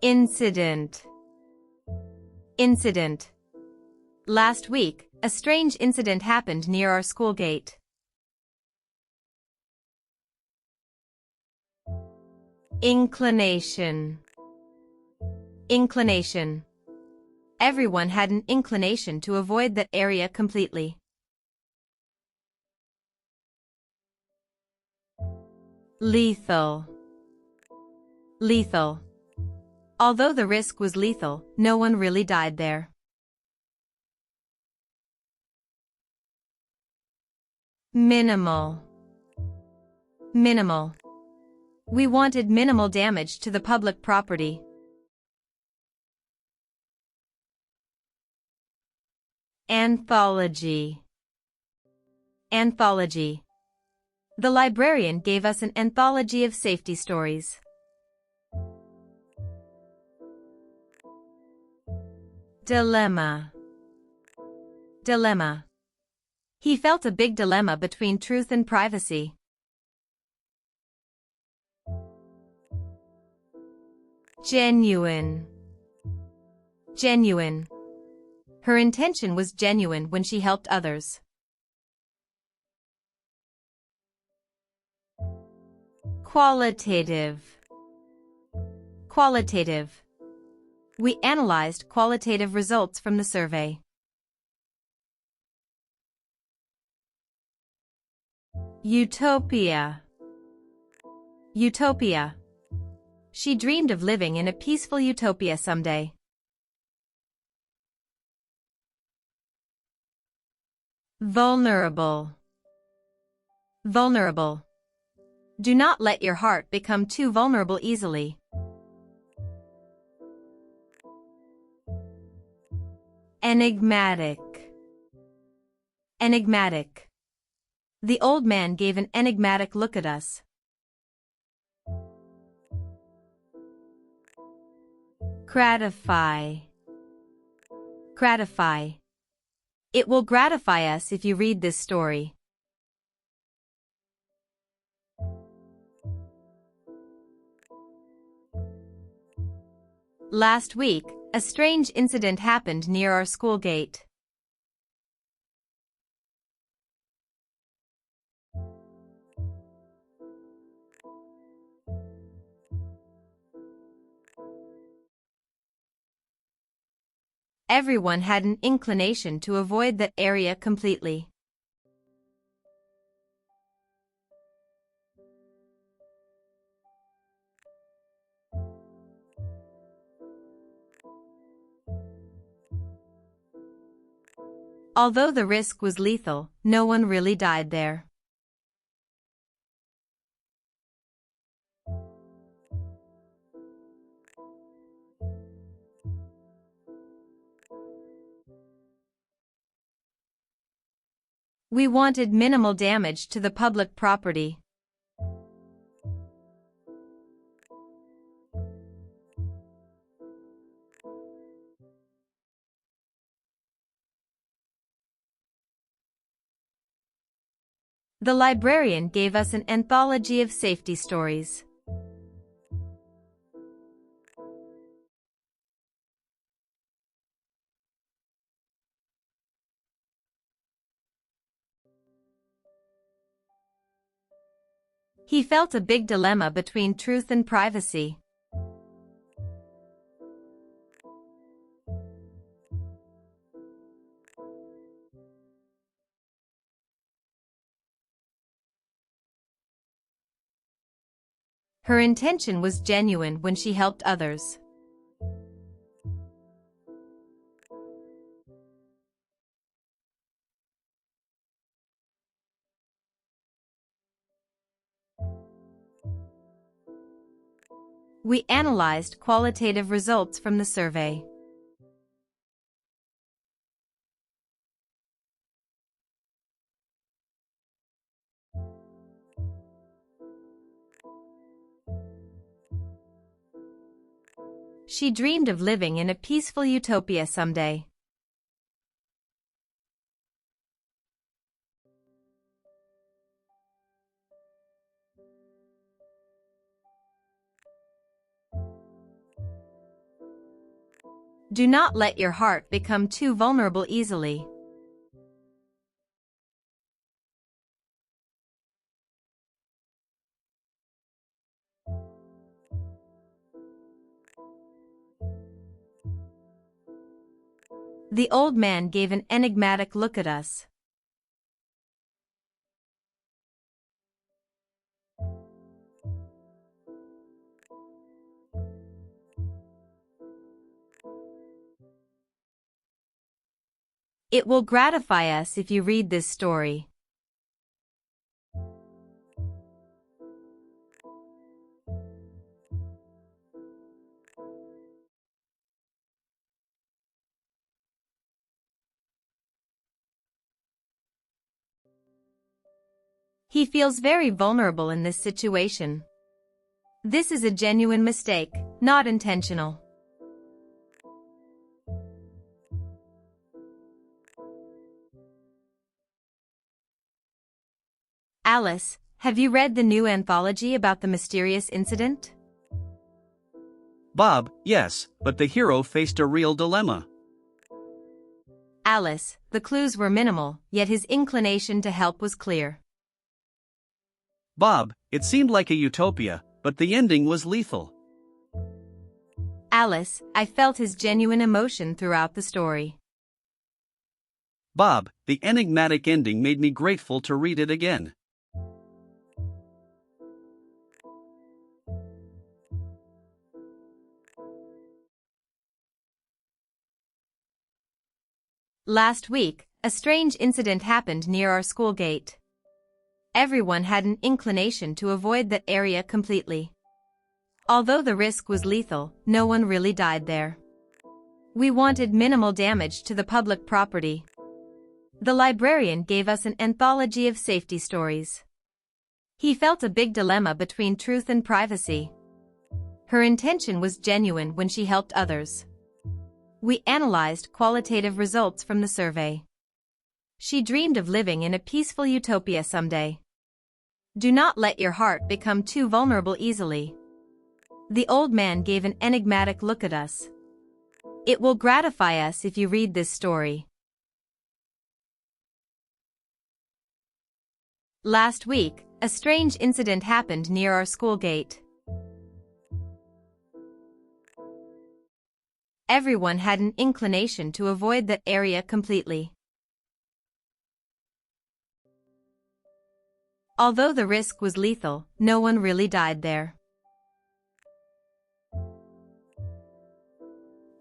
Incident. Incident. Last week, a strange incident happened near our school gate. Inclination. Inclination. Everyone had an inclination to avoid that area completely. Lethal. Lethal. Although the risk was lethal, no one really died there. Minimal. Minimal. We wanted minimal damage to the public property. Anthology. Anthology. The librarian gave us an anthology of safety stories. Dilemma. Dilemma. He felt a big dilemma between truth and privacy. Genuine. Genuine. Her intention was genuine when she helped others. Qualitative. Qualitative. We analyzed qualitative results from the survey. Utopia. Utopia. She dreamed of living in a peaceful utopia someday. Vulnerable. Vulnerable. Do not let your heart become too vulnerable easily. Enigmatic. Enigmatic. The old man gave an enigmatic look at us. Gratify. Gratify. It will gratify us if you read this story. Last week, a strange incident happened near our school gate. Everyone had an inclination to avoid that area completely. Although the risk was lethal, no one really died there. We wanted minimal damage to the public property. The librarian gave us an anthology of safety stories. He felt a big dilemma between truth and privacy. Her intention was genuine when she helped others. We analyzed qualitative results from the survey. She dreamed of living in a peaceful utopia someday. Do not let your heart become too vulnerable easily. The old man gave an enigmatic look at us. It will gratify us if you read this story. He feels very vulnerable in this situation. This is a genuine mistake, not intentional. Alice, have you read the new anthology about the mysterious incident? Bob, yes, but the hero faced a real dilemma. Alice, the clues were minimal, yet his inclination to help was clear. Bob, it seemed like a utopia, but the ending was lethal. Alice, I felt his genuine emotion throughout the story. Bob, the enigmatic ending made me grateful to read it again. Last week, a strange incident happened near our school gate. Everyone had an inclination to avoid that area completely. Although the risk was lethal, no one really died there. We wanted minimal damage to the public property. The librarian gave us an anthology of safety stories. He felt a big dilemma between truth and privacy. Her intention was genuine when she helped others. We analyzed qualitative results from the survey. She dreamed of living in a peaceful utopia someday. Do not let your heart become too vulnerable easily. The old man gave an enigmatic look at us. It will gratify us if you read this story. Last week, a strange incident happened near our school gate. Everyone had an inclination to avoid that area completely. Although the risk was lethal, no one really died there.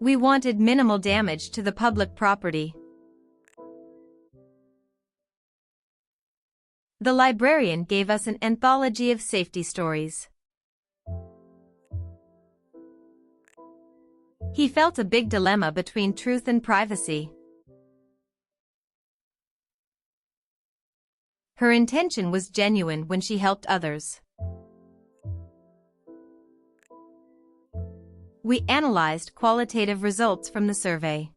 We wanted minimal damage to the public property. The librarian gave us an anthology of safety stories. He felt a big dilemma between truth and privacy. Her intention was genuine when she helped others. We analyzed qualitative results from the survey.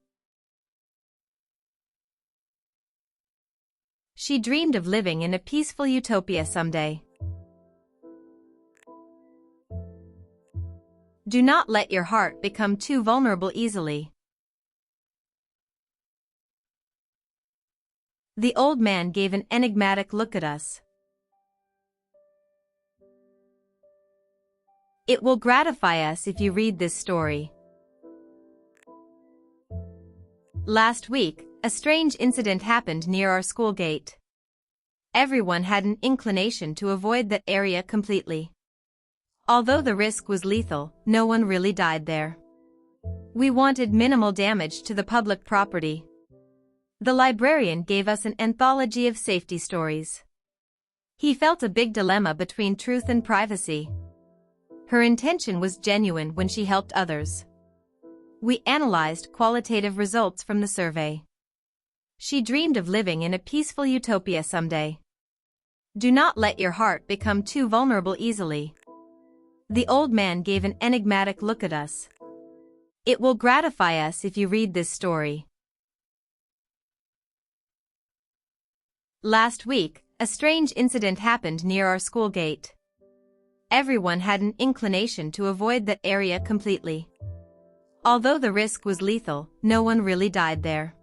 She dreamed of living in a peaceful utopia someday. Do not let your heart become too vulnerable easily. The old man gave an enigmatic look at us. It will gratify us if you read this story. Last week, a strange incident happened near our school gate. Everyone had an inclination to avoid that area completely. Although the risk was lethal, no one really died there. We wanted minimal damage to the public property. The librarian gave us an anthology of safety stories. He felt a big dilemma between truth and privacy. Her intention was genuine when she helped others. We analyzed qualitative results from the survey. She dreamed of living in a peaceful utopia someday. Do not let your heart become too vulnerable easily. The old man gave an enigmatic look at us. It will gratify us if you read this story. Last week, a strange incident happened near our school gate. Everyone had an inclination to avoid that area completely. Although the risk was lethal, no one really died there.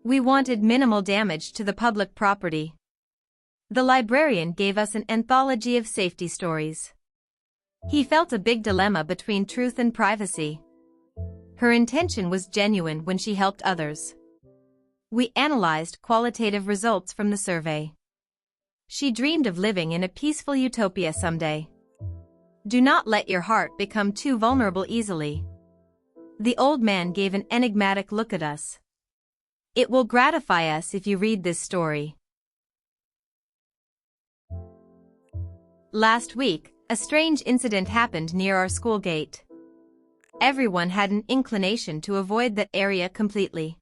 We wanted minimal damage to the public property. The librarian gave us an anthology of safety stories. He felt a big dilemma between truth and privacy. Her intention was genuine when she helped others. We analyzed qualitative results from the survey. She dreamed of living in a peaceful utopia someday. Do not let your heart become too vulnerable easily. The old man gave an enigmatic look at us. It will gratify us if you read this story. Last week, a strange incident happened near our school gate. Everyone had an inclination to avoid that area completely.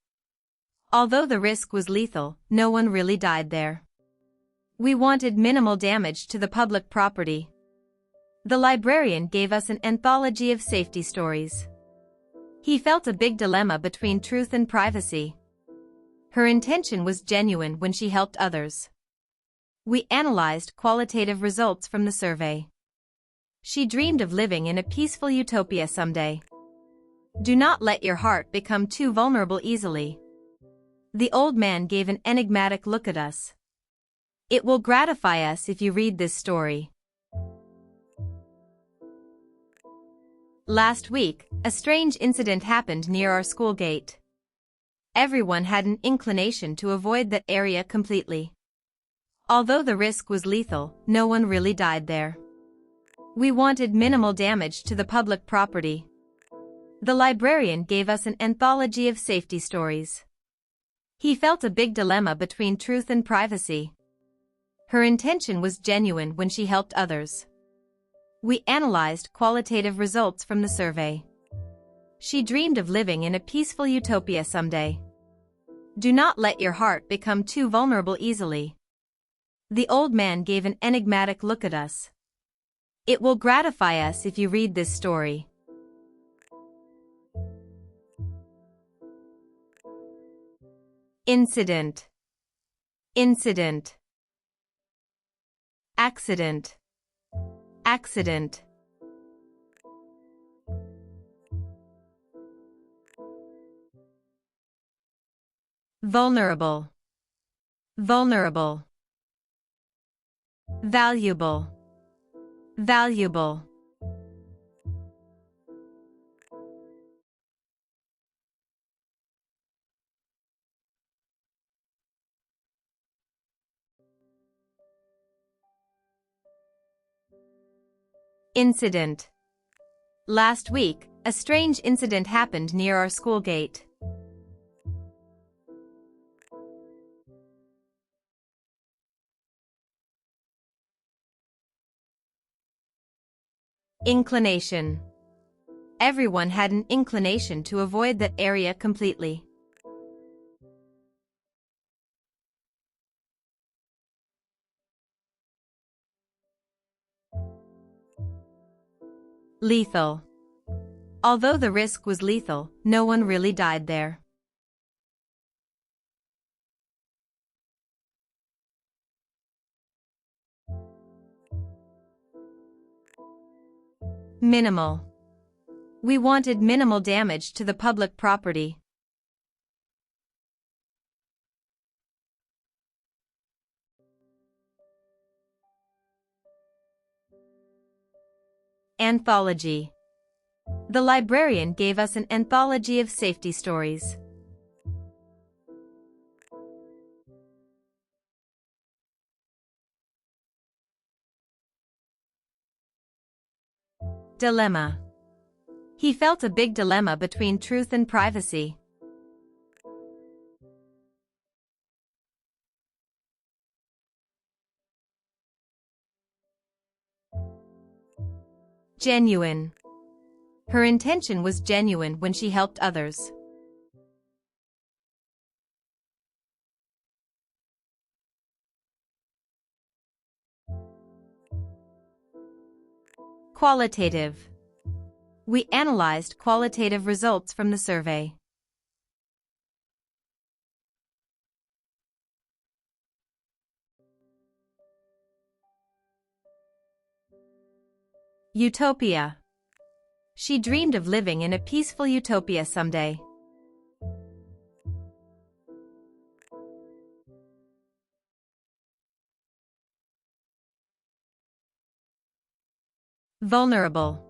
Although the risk was lethal, no one really died there. We wanted minimal damage to the public property. The librarian gave us an anthology of safety stories. He felt a big dilemma between truth and privacy. Her intention was genuine when she helped others. We analyzed qualitative results from the survey. She dreamed of living in a peaceful utopia someday. Do not let your heart become too vulnerable easily. The old man gave an enigmatic look at us. It will gratify us if you read this story. Last week, a strange incident happened near our school gate. Everyone had an inclination to avoid that area completely. Although the risk was lethal, no one really died there. We wanted minimal damage to the public property. The librarian gave us an anthology of safety stories. He felt a big dilemma between truth and privacy. Her intention was genuine when she helped others. We analyzed qualitative results from the survey. She dreamed of living in a peaceful utopia someday. Do not let your heart become too vulnerable easily. The old man gave an enigmatic look at us. It will gratify us if you read this story. Incident. Incident. Accident. Accident. Vulnerable. Vulnerable. Valuable. Valuable. Incident. Last week, a strange incident happened near our school gate. Inclination. Everyone had an inclination to avoid that area completely. Lethal. Although the risk was lethal, no one really died there. Minimal. We wanted minimal damage to the public property. Anthology. The librarian gave us an anthology of safety stories. Dilemma. He felt a big dilemma between truth and privacy. Genuine. Her intention was genuine when she helped others. Qualitative. We analyzed qualitative results from the survey. Utopia. She dreamed of living in a peaceful utopia someday. Vulnerable.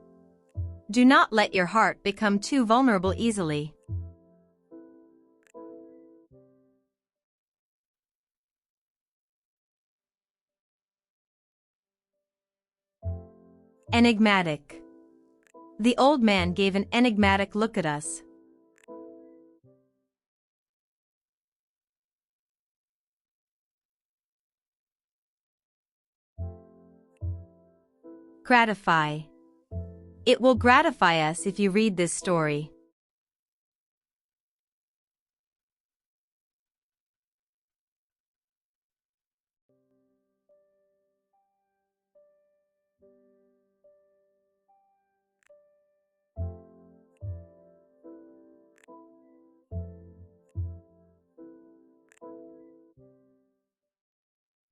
Do not let your heart become too vulnerable easily. Enigmatic. The old man gave an enigmatic look at us. Gratify. It will gratify us if you read this story.